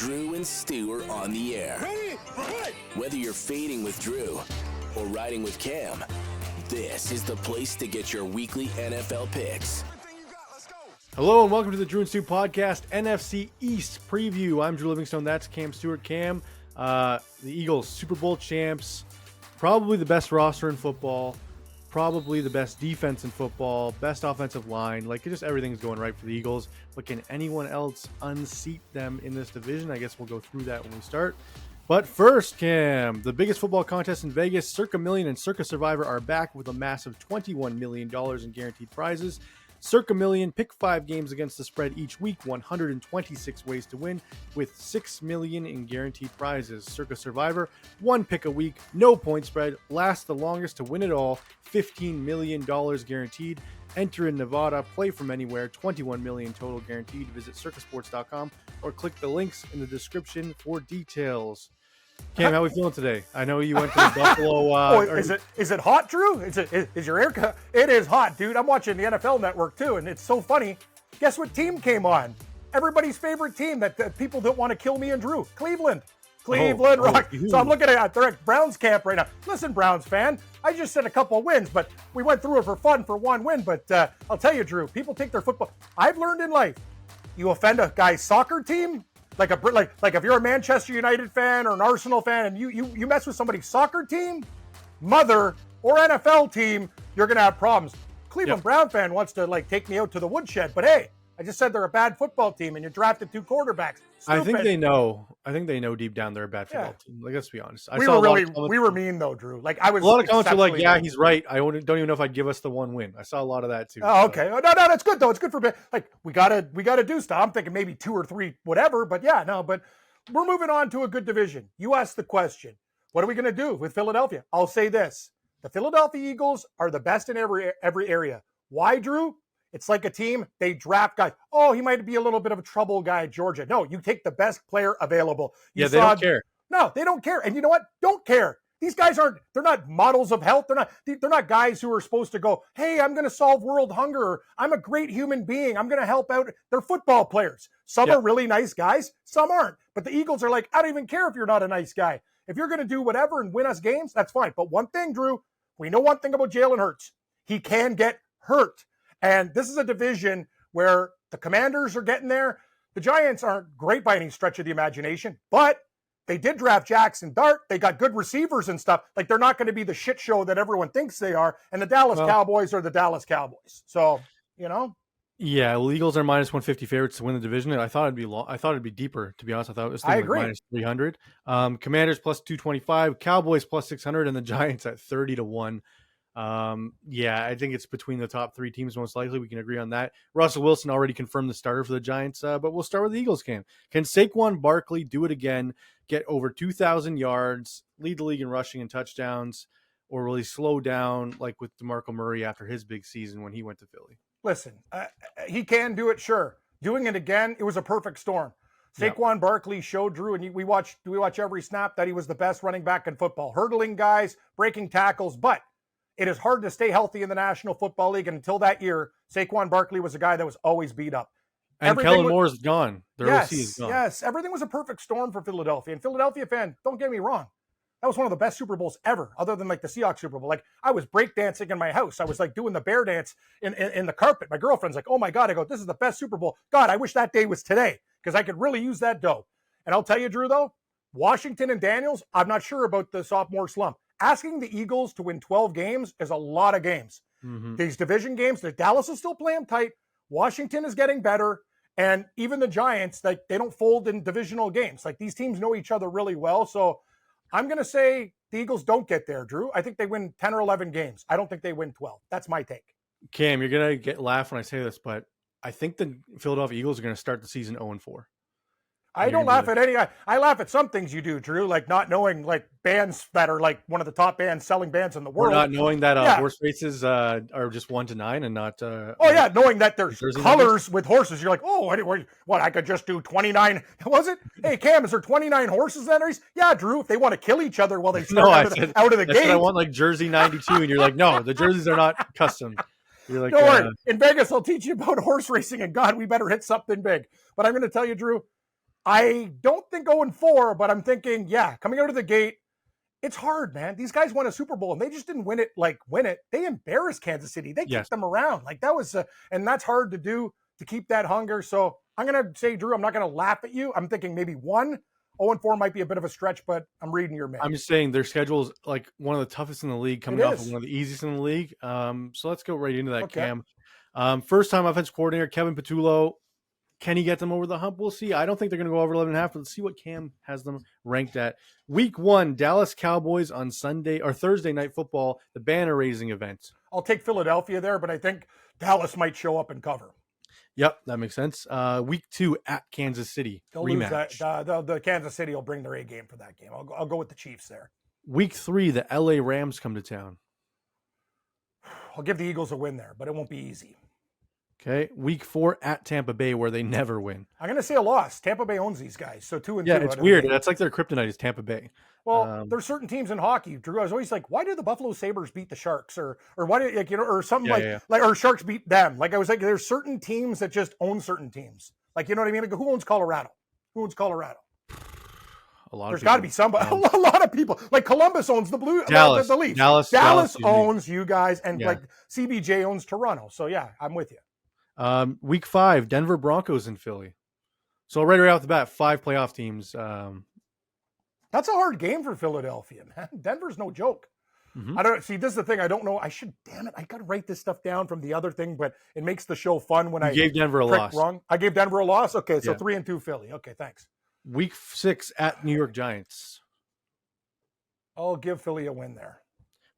Drew and Stu are on the air. Ready? Whether you're fading with Drew or riding with Cam, this is the place to get your weekly NFL picks. Hello and welcome to the Drew and Stu podcast, NFC East preview. I'm Drew Livingstone. That's Cam Stewart. Cam, the Eagles, Super Bowl champs, probably the best roster in football, probably the best defense in football, best offensive line. Like, just everything's going right for the Eagles. But can anyone else unseat them in this division? I guess we'll go through that when we start. But first, Cam, the biggest football contest in Vegas, Circa Million and Circa Survivor are back with a massive $21 million in guaranteed prizes. Circa Million, pick 5 games against the spread each week, 126 ways to win with $6 million in guaranteed prizes. Circa Survivor, 1 pick a week, no point spread, lasts the longest to win it all, $15 million guaranteed. Enter in Nevada, play from anywhere, $21 million total guaranteed. Visit circasports.com or click the links in the description for details. Cam, how are we feeling today? I know you went to the Buffalo. Is it hot, Drew? Is your air? It is hot, dude. I'm watching the NFL Network too, and it's so funny. Guess what team came on? Everybody's favorite team that people don't want to kill me and Drew. Cleveland Rock. So I'm looking at they're at Browns camp right now. Listen, Browns fan, I just said a couple of wins, but we went through it for fun for one win. But I'll tell you, Drew, people take their football. I've learned in life, you offend a guy's soccer team. Like if you're a Manchester United fan or an Arsenal fan and you mess with somebody's soccer team, mother, or NFL team, you're going to have problems. Cleveland Brown fan wants to take me out to the woodshed, but hey, I just said they're a bad football team and you drafted 2 quarterbacks. Stupid. I think they know deep down they're a bad football team. Let's be honest. We were mean though, Drew. I was a lot of comments are like, yeah, he's right. I don't even know if I'd give us the 1 win. I saw a lot of that too. Oh, okay. So. Oh, no, that's good though. It's good for we gotta do stuff. I'm thinking maybe 2 or 3, whatever. But yeah, no. But we're moving on to a good division. You asked the question, what are we gonna do with Philadelphia? I'll say this: the Philadelphia Eagles are the best in every area. Why, Drew? It's like a team, they draft guys. Oh, he might be a little bit of a trouble guy at Georgia. No, you take the best player available. They don't care. No, they don't care. And you know what? Don't care. These guys they're not models of health. They're not guys who are supposed to go, hey, I'm going to solve world hunger. Or, I'm a great human being. I'm going to help out. They're football players. Some are really nice guys. Some aren't. But the Eagles are like, I don't even care if you're not a nice guy. If you're going to do whatever and win us games, that's fine. But one thing, Drew, we know one thing about Jalen Hurts. He can get hurt. And this is a division where the Commanders are getting there. The Giants aren't great by any stretch of the imagination, but they did draft Jackson Dart. They got good receivers and stuff. They're not going to be the shit show that everyone thinks they are. And the Dallas Cowboys are the Dallas Cowboys. So, Yeah, well, Eagles are minus 150 favorites to win the division. I thought it'd be long. I thought it'd be deeper, to be honest. I agree. Minus 300. Commanders plus 225, Cowboys plus 600, and the Giants at 30-1. I think it's between the top 3 teams most likely. We can agree on that. Russell Wilson already confirmed the starter for the Giants, but we'll start with the Eagles. Can Saquon Barkley do it again, get over 2,000 yards, lead the league in rushing and touchdowns, or will he slow down like with DeMarco Murray after his big season when he went to Philly? Listen, he can do it, sure. Doing it again, it was a perfect storm. Saquon Barkley showed, Drew, and we watch every snap, that he was the best running back in football, hurdling guys, breaking tackles, but it is hard to stay healthy in the National Football League. And until that year, Saquon Barkley was a guy that was always beat up. And Kellen Moore's gone. Their OC is gone. Yes, everything was a perfect storm for Philadelphia. And Philadelphia fan, don't get me wrong, that was one of the best Super Bowls ever, other than the Seahawks Super Bowl. I was breakdancing in my house. I was doing the bear dance in the carpet. My girlfriend's like, oh my God. I go, this is the best Super Bowl. God, I wish that day was today because I could really use that dough. And I'll tell you, Drew, though, Washington and Daniels, I'm not sure about the sophomore slump. Asking the Eagles to win 12 games is a lot of games. Mm-hmm. These division games, the Dallas is still playing tight. Washington is getting better. And even the Giants, they don't fold in divisional games. These teams know each other really well. So I'm going to say the Eagles don't get there, Drew. I think they win 10 or 11 games. I don't think they win 12. That's my take. Cam, you're going to laugh when I say this, but I think the Philadelphia Eagles are going to start the season 0-4. I don't laugh at any. I laugh at some things you do, Drew, like not knowing bands that are one of the top bands, selling bands in the world. Or not knowing that horse races are just 1 to 9 and not. Knowing that there's colors with horses. You're like, what? I could just do 29. Was it? Hey, Cam, is there 29 horses in race? Yeah, Drew. If they want to kill each other while they start out of the gate, I want Jersey 92, and you're like, no, the jerseys are not custom. You're like, don't worry. In Vegas, I'll teach you about horse racing, and God, we better hit something big. But I'm going to tell you, Drew. I don't think 0-4, but I'm thinking, yeah, coming out of the gate, it's hard, man. These guys won a Super Bowl, and they just didn't win it. They embarrassed Kansas City. They kicked them around. Like, that was, and that's hard to do, to keep that hunger. So I'm going to say, Drew, I'm not going to laugh at you. I'm thinking maybe 1. 0-4 might be a bit of a stretch, but I'm reading your man. I'm just saying their schedule is like one of the toughest in the league, coming off of one of the easiest in the league. So let's go right into that, Cam. First time offensive coordinator, Kevin Patullo. Can he get them over the hump? We'll see. I don't think they're going to go over 11.5, but let's see what Cam has them ranked at. Week 1, Dallas Cowboys on Sunday or Thursday Night Football, the banner raising event. I'll take Philadelphia there, but I think Dallas might show up and cover. Yep, that makes sense. Week 2 at Kansas City. They'll rematch. Lose the Kansas City will bring their A game for that game. I'll go with the Chiefs there. Week 3, the LA Rams come to town. I'll give the Eagles a win there, but it won't be easy. Okay. Week 4 at Tampa Bay, where they never win. I'm going to say a loss. Tampa Bay owns these guys, so 2-2. Yeah, it's weird. That's like their kryptonite is Tampa Bay. Well, there's certain teams in hockey, Drew. I was always like, why did the Buffalo Sabres beat the Sharks, or why did or something or Sharks beat them? Like, I was like, there's certain teams that just own certain teams. Like, you know what I mean? Like, who owns Colorado? Who owns Colorado? A lot. There's got to be somebody. A lot of people. Like, Columbus owns the Blue. Dallas. The Leafs. Dallas owns you guys, and like CBJ owns Toronto. So yeah, I'm with you. Week 5, Denver Broncos in Philly. So right off the bat, 5 playoff teams. That's a hard game for Philadelphia, man. Denver's no joke. Mm-hmm. I don't see. This is the thing. I don't know. Damn it. I got to write this stuff down from the other thing, but it makes the show fun when I gave Denver a loss. Wrong. I gave Denver a loss. Okay, so 3-2 Philly. Okay, thanks. Week 6 at New York Giants. I'll give Philly a win there.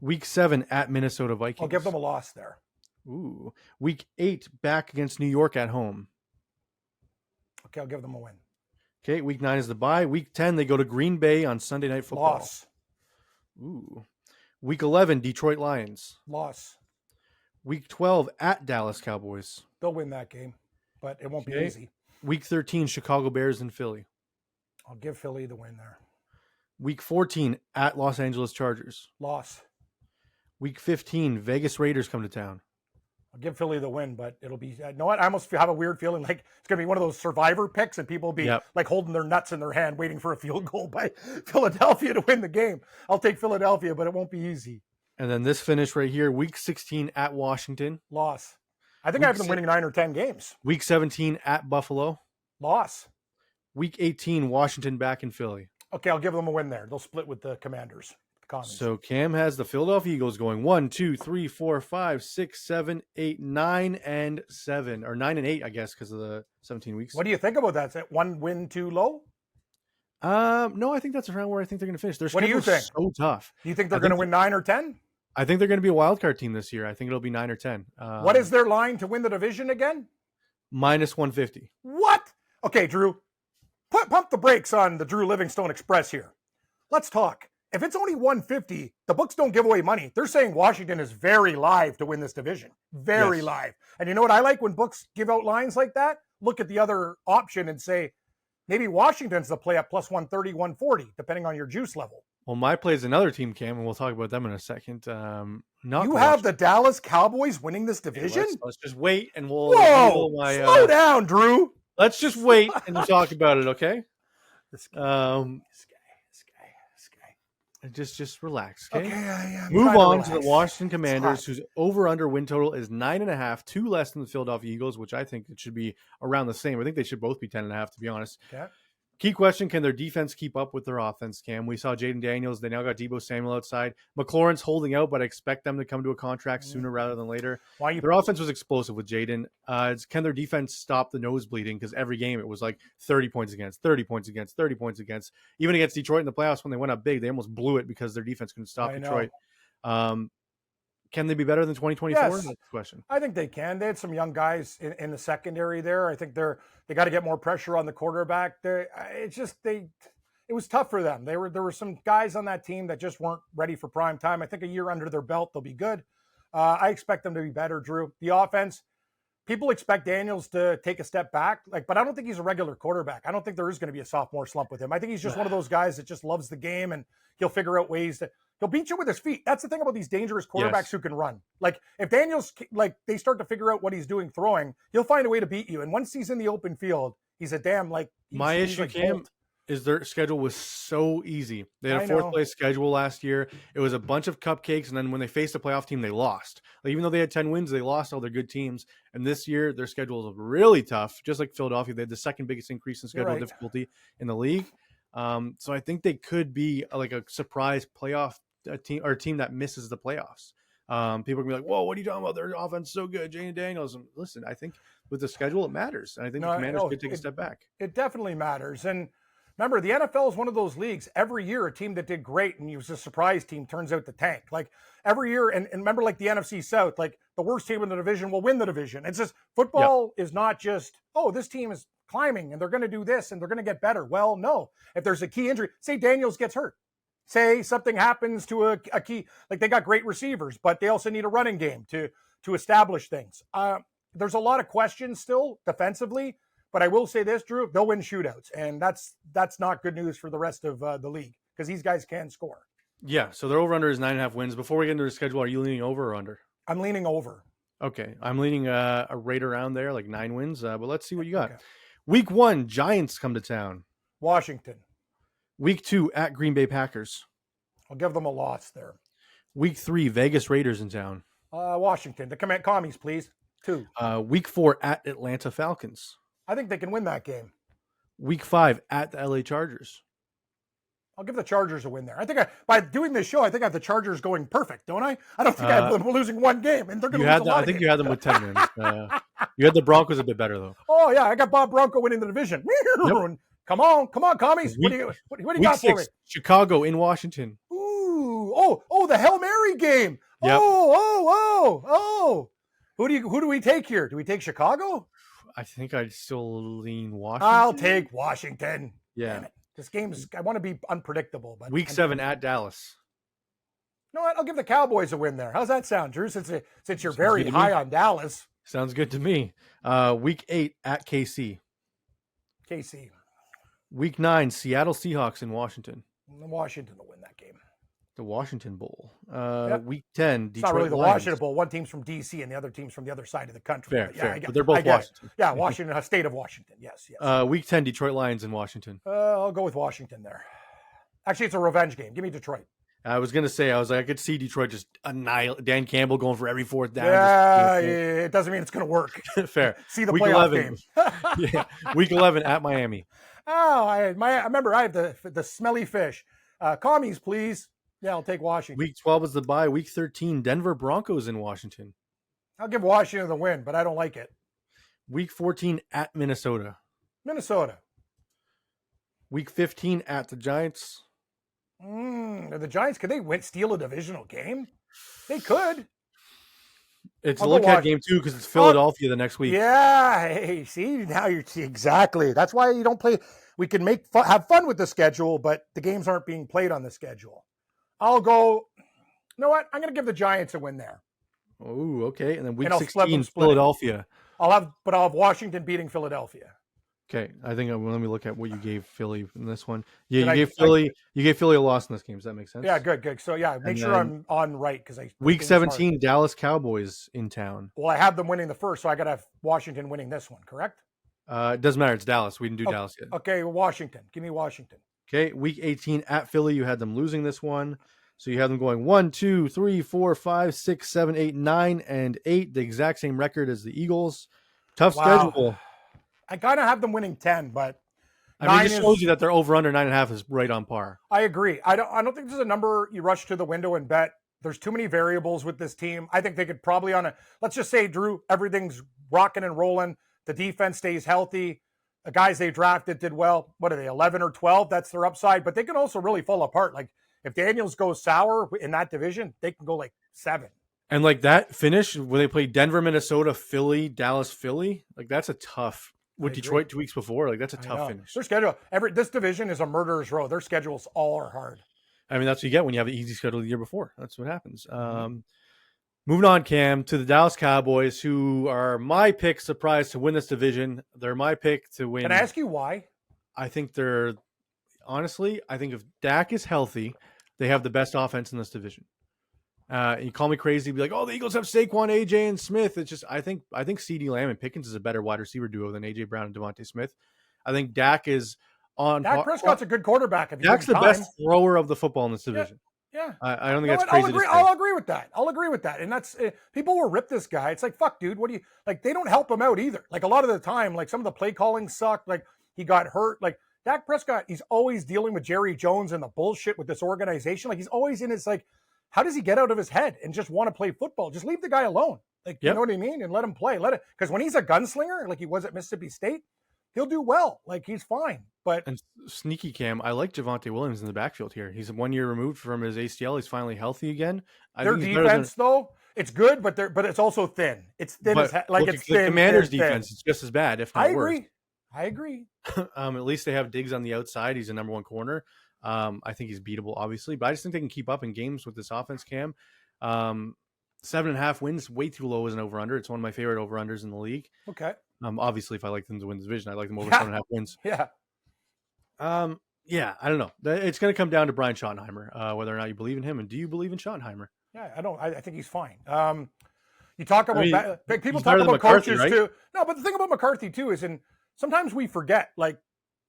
Week 7 at Minnesota Vikings. I'll give them a loss there. Ooh. Week 8 back against New York at home. Okay, I'll give them a win. Okay, week 9 is the bye. Week 10, they go to Green Bay on Sunday Night Football. Loss. Ooh. Week 11, Detroit Lions. Loss. Week 12, at Dallas Cowboys. They'll win that game, but it won't be easy. Week 13, Chicago Bears in Philly. I'll give Philly the win there. Week 14, at Los Angeles Chargers. Loss. Week 15, Vegas Raiders come to town. I'll give Philly the win, but it'll be, you know what? I almost have a weird feeling like it's going to be one of those survivor picks and people will be like holding their nuts in their hand, waiting for a field goal by Philadelphia to win the game. I'll take Philadelphia, but it won't be easy. And then this finish right here, week 16 at Washington. Loss. I think I have them winning 9 or 10 games. Week 17 at Buffalo. Loss. Week 18, Washington back in Philly. Okay, I'll give them a win there. They'll split with the Commanders. So Cam has the Philadelphia Eagles going 1, 2, 3, 4, 5, 6, 7, 8, 9, and 7. Or 9 and 8, I guess, because of the 17 weeks. What do you think about that? Is that one win too low? No, I think that's around where I think they're going to finish. What do you think? So tough. Do you think they're going to win 9 or 10? I think they're going to be a wild card team this year. I think it'll be 9 or 10. What is their line to win the division again? Minus 150. What? Okay, Drew. Pump the brakes on the Drew Livingstone Express here. Let's talk. If it's only 150, the books don't give away money. They're saying Washington is very live to win this division. Very live. And you know what I like when books give out lines like that? Look at the other option and say, maybe Washington's the play at plus 130, 140, depending on your juice level. Well, my play is another team, Cam, and we'll talk about them in a second. You have the Dallas Cowboys winning this division? Okay, let's just wait and we'll... Whoa! Slow down, Drew! Let's just wait and we'll talk about it, okay? This guy. Just relax, okay? Okay, Move on to the Washington Commanders, whose over-under win total is 9.5, 2 less than the Philadelphia Eagles, which I think it should be around the same. I think they should both be 10.5, to be honest. Okay. Key question, can their defense keep up with their offense, Cam? We saw Jaden Daniels. They now got Deebo Samuel outside. McLaurin's holding out, but I expect them to come to a contract sooner rather than later. Their offense was explosive with Jaden. Can their defense stop the nose bleeding? Because every game it was like 30 points against, 30 points against, 30 points against. Even against Detroit in the playoffs when they went up big, they almost blew it because their defense couldn't stop Detroit. Can they be better than 2024? Yes. That's the question. I think they can. They had some young guys in the secondary there. I think they got to get more pressure on the quarterback. It was tough for them. There were some guys on that team that just weren't ready for prime time. I think a year under their belt, they'll be good. I expect them to be better, Drew. The offense, people expect Daniels to take a step back, but I don't think he's a regular quarterback. I don't think there is going to be a sophomore slump with him. I think he's just one of those guys that just loves the game and he'll figure out ways that he'll beat you with his feet. That's the thing about these dangerous quarterbacks who can run. Like if Daniels, they start to figure out what he's doing throwing, he'll find a way to beat you. And once he's in the open field, He's a damn My he's issue, like Cam, Bolt. is their schedule was so easy. They had I a fourth know. place schedule last year. It was a bunch of cupcakes, and then when they faced a playoff team, they lost. Even though they had 10 wins, they lost all their good teams. And this year, their schedule is really tough. Just like Philadelphia, they had the second biggest increase in schedule difficulty in the league. So I think they could be a surprise playoff team or a team that misses the playoffs. People are gonna be like, "Whoa, what are you talking about? Their offense is so good, Jane Daniels." And listen, I think with the schedule, it matters, and I think the Commanders could take a step back. It definitely matters. And remember, the NFL is one of those leagues. Every year, a team that did great and was a surprise team turns out to tank. Like every year, and remember, like the NFC South, like the worst team in the division will win the division. It's just football is not just, oh, this team is climbing and they're going to do this and they're going to get better. Well, no. If there's a key injury, say Daniels gets hurt. Say something happens to a key, like they got great receivers, but they also need a running game to establish things. There's a lot of questions still defensively, but I will say this, Drew, they'll win shootouts, and that's not good news for the rest of the league because these guys can score. Yeah, so their over-under is 9.5 wins. Before we get into the schedule, are you leaning over or under? I'm leaning over. Okay, I'm leaning a right around there, like 9 wins, but let's see what you got. Okay. Week 1, Giants come to town. Washington. Week 2, at Green Bay Packers. I'll give them a loss there. Week 3, Vegas Raiders in town. Washington. The commies, please. 2. Week 4, at Atlanta Falcons. I think they can win that game. Week 5, at the LA Chargers. I'll give the Chargers a win there. I think by doing this show, I think I have the Chargers going perfect, don't I? I don't think I have them losing one game, and they're going to lose a lot I think you had them with 10 wins. You had the Broncos a bit better, though. Oh, yeah. I got Bob Bronco winning the division. Yep. Come on, commies. What do you got 6, for me? Chicago in Washington. Ooh. Oh, the Hail Mary game. Yep. Oh. Who do we take here? Do we take Chicago? I think I'd still lean Washington. I'll take Washington. Yeah. Damn it. This game's, I want to be unpredictable. But Week 7 at Dallas. You know what? I'll give the Cowboys a win there. How's that sound, Drew? Since you're very high on Dallas. Sounds good to me. Week 8 at KC. KC. Week 9, Seattle Seahawks in Washington. Washington will win that game. The Washington Bowl. Yep. Week 10, Detroit It's not really the Lions. Washington Bowl. One team's from D.C. and the other team's from the other side of the country. Fair. But they're both Washington. Yeah, Washington, state of Washington. Yes. Week 10, Detroit Lions in Washington. I'll go with Washington there. Actually, it's a revenge game. Give me Detroit. I was going to say, I could see Detroit just annihilate Dan Campbell going for every fourth down. Yeah, it doesn't mean it's going to work. Fair. See the Week playoff 11. game. Yeah. Week 11 at Miami. Oh, I remember I have the smelly fish. Commies, please. Yeah, I'll take Washington. Week 12 is the bye. Week 13, Denver Broncos in Washington. I'll give Washington the win, but I don't like it. Week 14 at Minnesota. Minnesota. Week 15 at the Giants. The Giants, could they steal a divisional game? They could. It's a look-ahead game, too, because it's Philadelphia the next week. Yeah. Hey, see, now exactly. That's why you don't play. We can have fun with the schedule, but the games aren't being played on the schedule. I'll go, you know what? I'm going to give the Giants a win there. Oh, okay. And then week 16, Philadelphia. I'll have Washington beating Philadelphia. Okay. I think let me look at what you gave Philly in this one. Yeah, you gave Philly a loss in this game. Does that make sense? Yeah, good. So yeah, make sure I'm on right because week 17, Dallas Cowboys in town. Well, I have them winning the first, so I got to have Washington winning this one, correct? It doesn't matter. It's Dallas. We didn't do Dallas yet. Okay, Washington. Give me Washington. Okay, week 18 at Philly, you had them losing this one. So you have them going 1, 2, 3, 4, 5, 6, 7, 8, 9, and 8. The exact same record as the Eagles. Tough schedule. I kind of have them winning 10, but I mean, it just shows you that their over-under 9.5 is right on par. I agree. I don't think there's a number you rush to the window and bet. There's too many variables with this team. I think they could probably let's just say, Drew, everything's rocking and rolling. The defense stays healthy. The guys they drafted did well. What are they, 11 or 12? That's their upside. But they can also really fall apart. Like, if Daniels goes sour in that division, they can go like 7. And like that finish where they played Denver, Minnesota, Philly, Dallas, Philly, like that's a tough. With Detroit 2 weeks before, like that's a tough finish. Their schedule, this division is a murderer's row. Their schedules all are hard. I mean, that's what you get when you have an easy schedule the year before. That's what happens. Moving on, Cam, to the Dallas Cowboys, who are my pick, surprise, to win this division. They're my pick to win. Can I ask you why? I think honestly, I think if Dak is healthy, they have the best offense in this division. You call me crazy, be like, oh, the Eagles have Saquon, AJ, and Smith. It's just I think CeeDee Lamb and Pickens is a better wide receiver duo than AJ Brown and Devontae Smith. I think Dak is on. Dak Prescott's a good quarterback. If Dak's the best thrower of the football in this division. Yeah. I don't think that's crazy to say. I'll agree with that. And that's people will rip this guy. It's like, fuck, dude. What do you like? They don't help him out either. Like a lot of the time, like some of the play calling sucked. Like he got hurt. Like Dak Prescott, he's always dealing with Jerry Jones and the bullshit with this organization. Like he's always in his like, how does he get out of his head and just want to play football? Just leave the guy alone. Like, you know what I mean? And let him play. Because when he's a gunslinger, like he was at Mississippi State, he'll do well. Like he's fine. And sneaky Cam, I like Javonte Williams in the backfield here. He's 1 year removed from his ACL. He's finally healthy again. Their defense, though, it's good, but it's also thin. It's thin it's thin. The Commanders' defense is just as bad, if not worse. I agree. At least they have Diggs on the outside. He's a number one corner. I think he's beatable, obviously, but I just think they can keep up in games with this offense, Cam. 7.5 wins, way too low as an over-under. It's one of my favorite over-unders in the league. Okay. Obviously, if I like them to win the division, I like them over 7.5 wins. Yeah. Yeah, I don't know. It's going to come down to Brian Schottenheimer, whether or not you believe in him. And do you believe in Schottenheimer? Yeah, I don't. I think he's fine. You talk about people talk about McCarthy, coaches right? too. No, but the thing about McCarthy too is, sometimes we forget. Like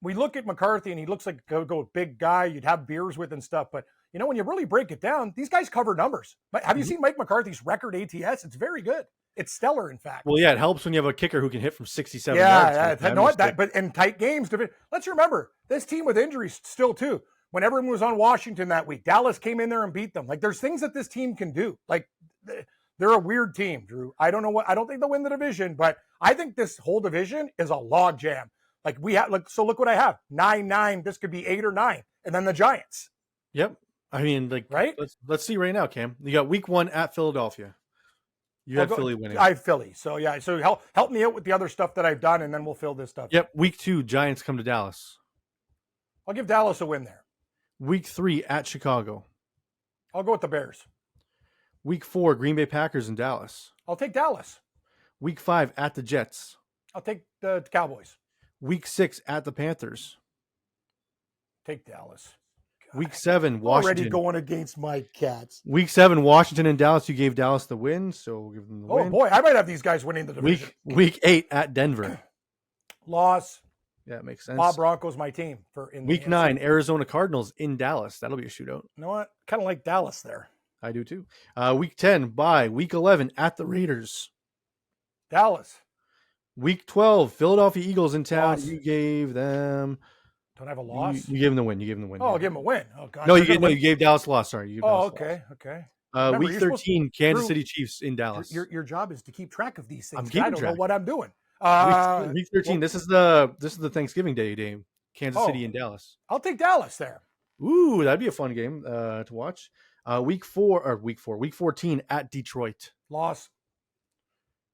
we look at McCarthy and he looks like a big guy you'd have beers with and stuff. But when you really break it down, these guys cover numbers. But have you seen Mike McCarthy's record ATS? It's very good. It's stellar, in fact. Well, yeah, it helps when you have a kicker who can hit from 67 yards. Yeah, but in tight games. Let's remember, this team with injuries still, too. When everyone was on Washington that week, Dallas came in there and beat them. Like, there's things that this team can do. Like, they're a weird team, Drew. I don't think they'll win the division, but I think this whole division is a log jam. Like, so look what I have. 9-9. This could be 8 or 9. And then the Giants. Yep. I mean, like, right? Let's see right now, Cam. You got week 1 at Philadelphia. You have Philly winning. I have Philly. So, yeah. So, help me out with the other stuff that I've done, and then we'll fill this stuff. Yep. Week 2, Giants come to Dallas. I'll give Dallas a win there. Week 3, at Chicago. I'll go with the Bears. Week 4, Green Bay Packers in Dallas. I'll take Dallas. Week 5, at the Jets. I'll take the Cowboys. Week 6, at the Panthers. Take Dallas. Week 7, Washington. Already going against my Cats. Week 7, Washington and Dallas. You gave Dallas the win, so we'll give them the win. Oh, boy. I might have these guys winning the division. Week 8, at Denver. Loss. Yeah, it makes sense. Bob Broncos, my team. Week 9, Arizona Cardinals in Dallas. That'll be a shootout. You know what? Kind of like Dallas there. I do, too. Week 10, bye. Week 11, at the Raiders. Dallas. Week 12, Philadelphia Eagles in town. Loss. You gave them... Don't I have a loss? You gave them the win. Oh, I'll give them a win. Oh, God. No, you gave Dallas a loss. Sorry. Okay. Remember, week 13, Kansas City Chiefs in Dallas. Your job is to keep track of these things. I don't know what I'm doing. Week 13. This is the Thanksgiving Day game. Kansas City in Dallas. I'll take Dallas there. Ooh, that'd be a fun game to watch. Week 14 at Detroit. Loss.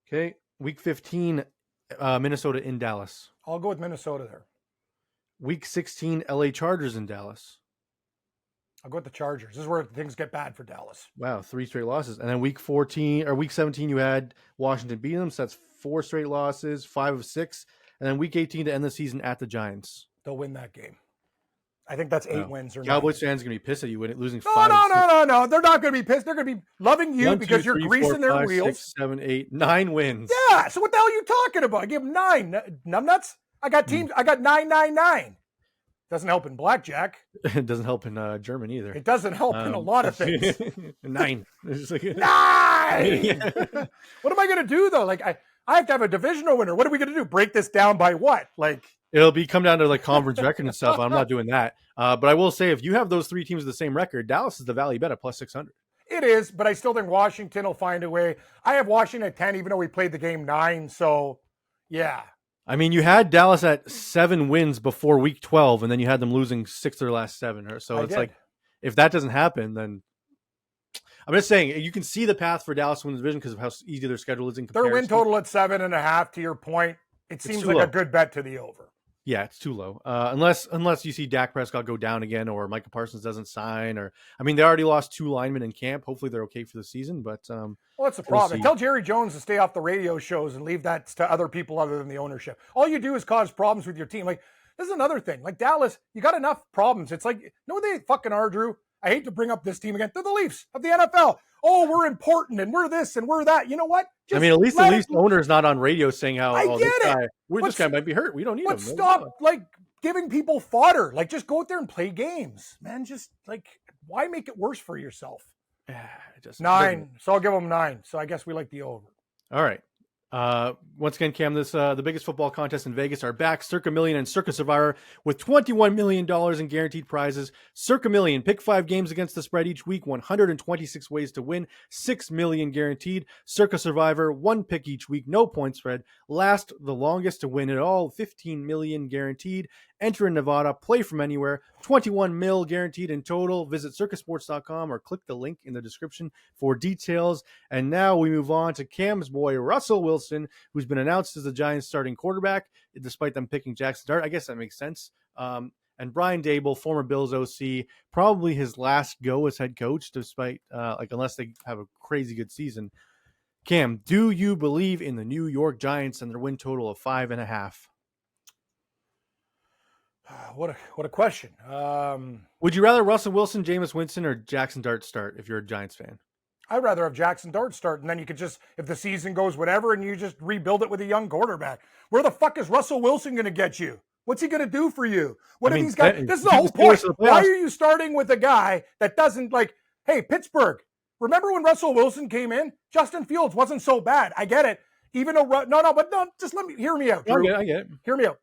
Okay. Week 15, Minnesota in Dallas. I'll go with Minnesota there. Week 16, LA Chargers in Dallas. I'll go with the Chargers. This is where things get bad for Dallas. Wow, 3 straight losses. And then week 17, you had Washington beat them. So that's 4 straight losses, 5 of 6. And then week 18 to end the season at the Giants. They'll win that game. I think that's 8 wins or Cowboys fans are going to be pissed at you losing 5. No. They're not going to be pissed. They're going to be loving you because you're greasing their wheels. 6, 7, 8, 9 wins. Yeah. So what the hell are you talking about? I give them 9. Numbnuts? I got teams. I got 9. Doesn't help in blackjack. It doesn't help in German either. It doesn't help in a lot of things. 9. 9! What am I going to do though? Like I have to have a divisional winner. What are we going to do? Break this down by what? Like it'll come down to like conference record and stuff. I'm not doing that. But I will say if you have those 3 teams with the same record, Dallas is the value bet at plus 600. It is, but I still think Washington will find a way. I have Washington at 10, even though we played the game 9. So yeah. I mean, you had Dallas at 7 wins before week 12, and then you had them losing 6 of their last 7. So it's like, if that doesn't happen, then I'm just saying you can see the path for Dallas to win the division because of how easy their schedule is in comparison. Their win total at 7.5. To your point, it seems like a good bet to the over. Yeah, it's too low. Unless you see Dak Prescott go down again, or Micah Parsons doesn't sign, or I mean, they already lost 2 linemen in camp. Hopefully, they're okay for the season. But well, that's the problem. Tell Jerry Jones to stay off the radio shows and leave that to other people other than the ownership. All you do is cause problems with your team. Like this is another thing. Like Dallas, you got enough problems. It's like, you know what they fucking are, Drew? I hate to bring up this team again. They're the Leafs of the NFL. Oh, we're important and we're this and we're that. You know what? I mean, at least the Leafs owner is not on radio saying how this guy might be hurt. We don't need him. But stop giving people fodder. Like, just go out there and play games, man. Just why make it worse for yourself? 9. So I'll give them 9. So I guess we like the over. All right. Once again, Cam, the biggest football contests in Vegas are back. Circa Million and Circa Survivor with $21 million in guaranteed prizes. Circa Million, pick 5 games against the spread each week, 126 ways to win, $6 million guaranteed. Circa Survivor, 1 pick each week, no point spread. Last the longest to win it all, $15 million guaranteed. Enter in Nevada, play from anywhere, $21 million guaranteed in total. Visit circusports.com or click the link in the description for details. And now we move on to Cam's boy, Russell Wilson, who's been announced as the Giants starting quarterback, despite them picking Jackson Dart. I guess that makes sense. And Brian Daboll, former Bills OC, probably his last go as head coach, despite unless they have a crazy good season. Cam, do you believe in the New York Giants and their win total of 5.5? What a question. Would you rather Russell Wilson, Jameis Winston, or Jackson Dart start if you're a Giants fan? I'd rather have Jackson Dart start, and then you could just, if the season goes whatever, and you just rebuild it with a young quarterback. Where the fuck is Russell Wilson going to get you? What's he going to do for you? These guys? This is the whole point. Why are you starting with a guy that doesn't hey, Pittsburgh, remember when Russell Wilson came in? Justin Fields wasn't so bad. I get it. Even though, just hear me out, Drew. I get it. Hear me out.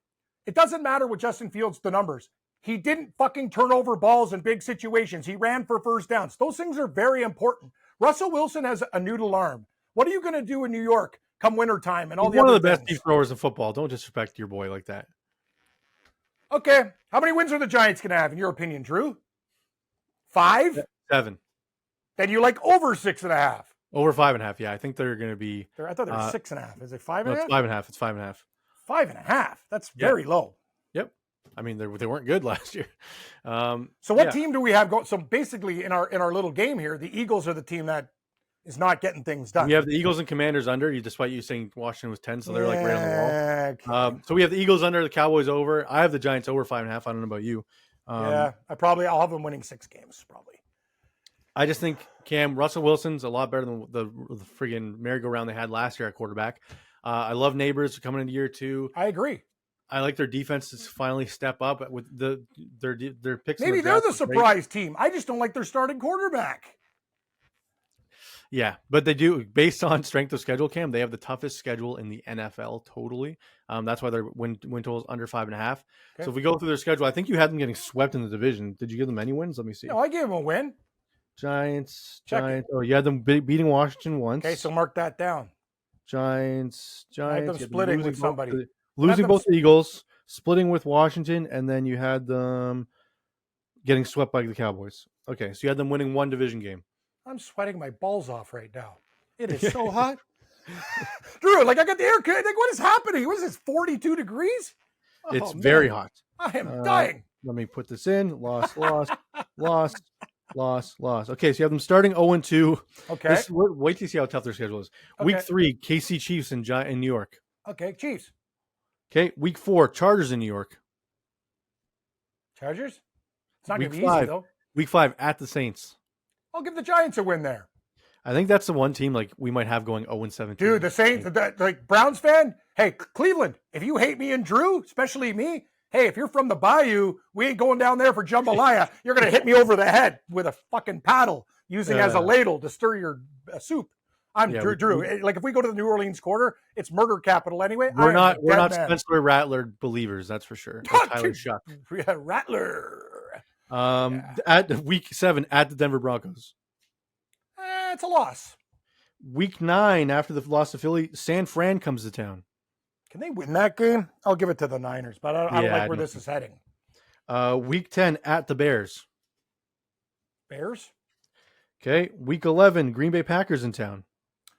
It doesn't matter with Justin Fields, the numbers. He didn't fucking turn over balls in big situations. He ran for first downs. Those things are very important. Russell Wilson has a noodle arm. What are you going to do in New York come wintertime and all He's the other one of the things? best deep throwers in football. Don't disrespect your boy like that. Okay. How many wins are the Giants going to have, in your opinion, Drew? 5? 7. Then you like over 6.5. Over 5.5, yeah. I think they're going to be... I thought they were 6.5. Is it 5.5? No, it's 5.5. It's 5.5. 5.5? That's very low. Yep. I mean, they weren't good last year. So what team do we have going? So basically, in our little game here, the Eagles are the team that is not getting things done. We have the Eagles and Commanders under, despite you saying Washington was 10, so they're right on the wall. Okay. So we have the Eagles under, the Cowboys over. I have the Giants over 5.5. I don't know about you. I'll have them winning 6 games, probably. I just think, Cam, Russell Wilson's a lot better than the friggin' merry-go-round they had last year at quarterback. I love Neighbors coming into year 2. I agree. I like their defense to finally step up with their picks. Maybe they're the surprise team. I just don't like their starting quarterback. Yeah, but they do, based on strength of schedule, Cam, they have the toughest schedule in the NFL totally. That's why their win total is under 5.5. Okay. So if we go through their schedule, I think you had them getting swept in the division. Did you give them any wins? Let me see. No, I gave them a win. Giants. Oh, you had them beating Washington once. Okay, so mark that down. Giants. I had them splitting with somebody. Losing both the Eagles, splitting with Washington, and then you had them getting swept by the Cowboys. Okay, so you had them winning 1 division game. I'm sweating my balls off right now. It is so hot. Drew, I got the air. What is happening? What is this, 42 degrees? It's very hot. I am dying. Let me put this in. Loss. Okay, so you have them starting 0-2. Okay. Wait till you see how tough their schedule is. Okay. Week 3, KC Chiefs in New York. Okay, Chiefs. Okay, week 4, Chargers in New York. Chargers? It's not going to be easy, though. Week 5, at the Saints. I'll give the Giants a win there. I think that's the one team we might have going 0-17. Dude, the Saints, Browns fan, hey, Cleveland, if you hate me and Drew, especially me, hey, if you're from the Bayou, we ain't going down there for jambalaya. You're going to hit me over the head with a fucking paddle using as a ladle to stir your soup. I'm Drew. If we go to the New Orleans quarter, it's murder capital anyway. We're not Spencer Rattler believers, that's for sure. Tyler Shuck. Rattler. At week 7 at the Denver Broncos. It's a loss. Week 9 after the loss to Philly, San Fran comes to town. Can they win that game? I'll give it to the Niners, but I don't like where this is heading. Week 10 at the Bears. Bears? Okay. Week 11, Green Bay Packers in town.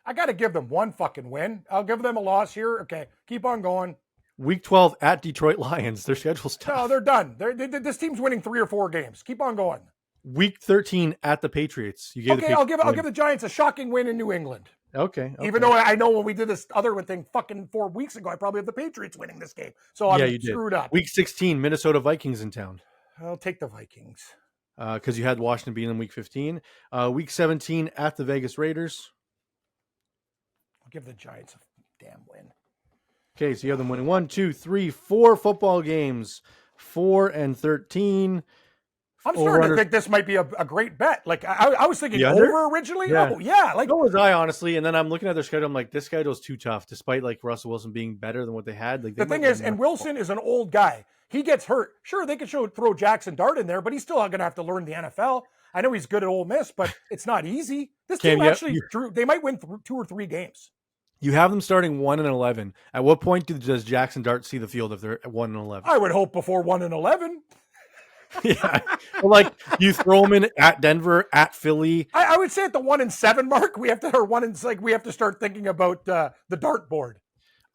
I got to give them 1 fucking win. I'll give them a loss here. Okay, keep on going. Week 12 at Detroit Lions. Their schedule's tough. No, they're done. This team's winning 3 or 4 games. Keep on going. Week 13 at the Patriots. I'll give the Giants a shocking win in New England. Okay. Even though I know when we did this other thing fucking 4 weeks ago, I probably have the Patriots winning this game. So I'm screwed up. Week 16, Minnesota Vikings in town. I'll take the Vikings. because you had Washington being in week 15. Week 17 at the Vegas Raiders. I'll give the Giants a damn win. Okay, so you have them winning 1, 2, 3, 4 football games, 4-13. I'm starting to think this might be a great bet. Like I was thinking over originally. Yeah. Oh yeah, like so was I, honestly. And then I'm looking at their schedule. I'm like, this schedule's too tough, despite like Russell Wilson being better than what they had. Like the thing is, and Wilson is an old guy. He gets hurt. Sure, they could throw Jackson Dart in there, but he's still going to have to learn the NFL. I know he's good at Ole Miss, but it's not easy. This team actually, they might win 2 or 3 games. You have them starting 1-11. At what point does Jackson Dart see the field if they're at 1-11? I would hope before 1-11. Yeah, well, like you throw them in at Denver, at Philly. I would say at the 1-7 mark, we have to start thinking about the dartboard.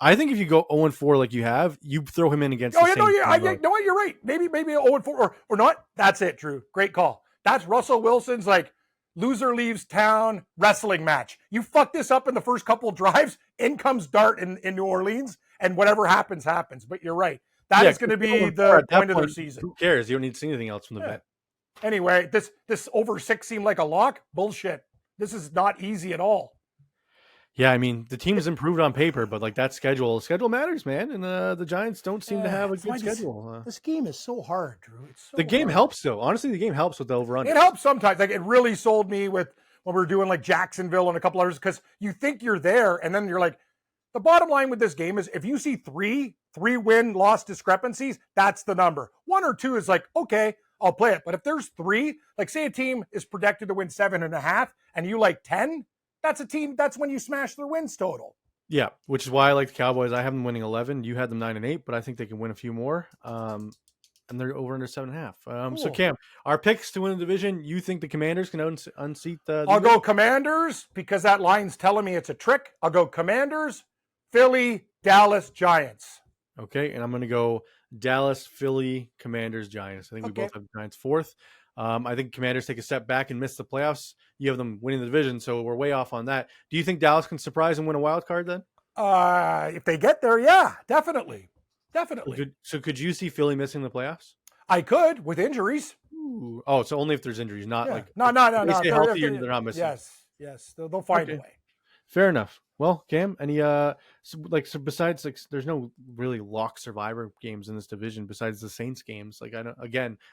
I think if you go 0-4 like you have, you throw him in against. Oh yeah, no, you're right. Maybe 0-4 or not. That's it, Drew. Great call. That's Russell Wilson's like loser leaves town wrestling match. You fuck this up in the first couple of drives, in comes Dart in New Orleans, and whatever happens, happens. But you're right. That is going to be the point of their season. Who cares? You don't need to see anything else from the bet. Anyway, this over 6 seemed like a lock. Bullshit. This is not easy at all. Yeah, I mean, the team has improved on paper, but like that schedule matters, man. And the Giants don't seem to have a good schedule. This game is so hard, Drew. The game helps, though. Honestly, the game helps with the over-under. It helps sometimes. Like it really sold me with when we were doing like Jacksonville and a couple others, because you think you're there, and then you're like, the bottom line with this game is if you see three win-loss discrepancies, that's the number. 1 or 2 is like, okay, I'll play it. But if there's 3, like say a team is projected to win 7.5 and you like 10, that's when you smash their wins total. Yeah, which is why I like the Cowboys. I have them winning 11. You had them 9-8, but I think they can win a few more. And they're over under 7.5. Cool. So Cam, our picks to win the division, you think the Commanders can unseat the I'll go Commanders because that line's telling me it's a trick. I'll go Commanders, Philly, Dallas, Giants. Okay, and I'm going to go Dallas, Philly, Commanders, Giants. I think we both have the Giants 4th. I think Commanders take a step back and miss the playoffs. You have them winning the division, so we're way off on that. Do you think Dallas can surprise and win a wild card then? If they get there, yeah, definitely. So could you see Philly missing the playoffs? I could with injuries. Ooh. Oh, so only if there's injuries, not like no. They stay healthy and they're not missing. Yes, they'll find a way. Fair enough. Well, Cam, any so besides like there's no really lock survivor games in this division besides the Saints games. Like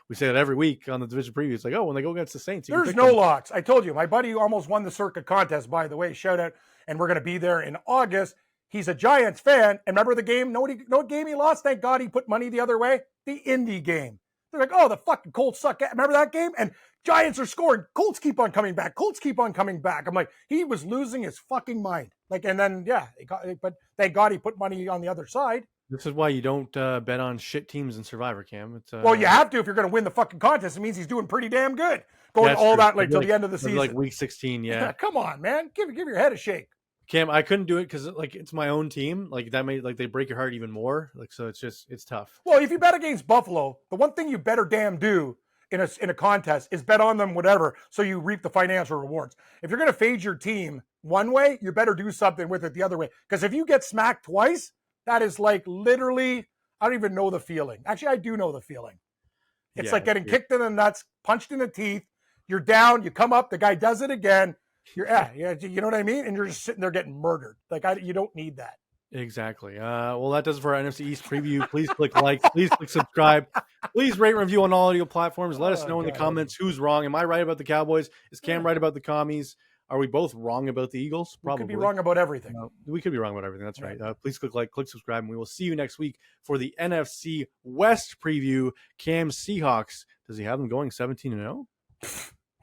we say that every week on the division preview. It's like, oh, when they go against the Saints, there's no locks. I told you, my buddy almost won the Circuit contest, by the way. Shout out, and we're going to be there in August. He's a Giants fan, and remember the game? No game he lost. Thank God he put money the other way. The Indy game. They're like, oh, the fucking Colts suck. Remember that game? And Giants are scoring. Colts keep on coming back. I'm like, he was losing his fucking mind. Like, and then, but thank God he put money on the other side. This is why you don't bet on shit teams in Survivor, Cam. Well, you have to if you're going to win the fucking contest. It means he's doing pretty damn good. Going all that till the end of the season. Like week 16, yeah. Come on, man. Give your head a shake. Cam, I couldn't do it because like it's my own team. Like that made they break your heart even more. Like so, it's tough. Well, if you bet against Buffalo, the one thing you better damn do in a contest is bet on them whatever, so you reap the financial rewards. If you're going to fade your team one way, you better do something with it the other way. Because if you get smacked twice, that is like literally, I don't even know the feeling. Actually, I do know the feeling. It's like getting kicked in the nuts, punched in the teeth. You're down, you come up, the guy does it again. You know what I mean? And you're just sitting there getting murdered. Like you don't need that. Exactly. Well, that does it for our NFC East preview. Please click like. Please click subscribe. Please rate and review on all audio platforms. Let us know in the comments who's wrong. Am I right about the Cowboys? Is Cam right about the Commies? Are we both wrong about the Eagles? Probably. We could be wrong about everything. We could be wrong about everything. That's right. Please click like, click subscribe, and we will see you next week for the NFC West preview. Cam Seahawks. Does he have them going 17-0?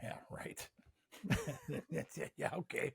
Yeah, right. Yeah, okay.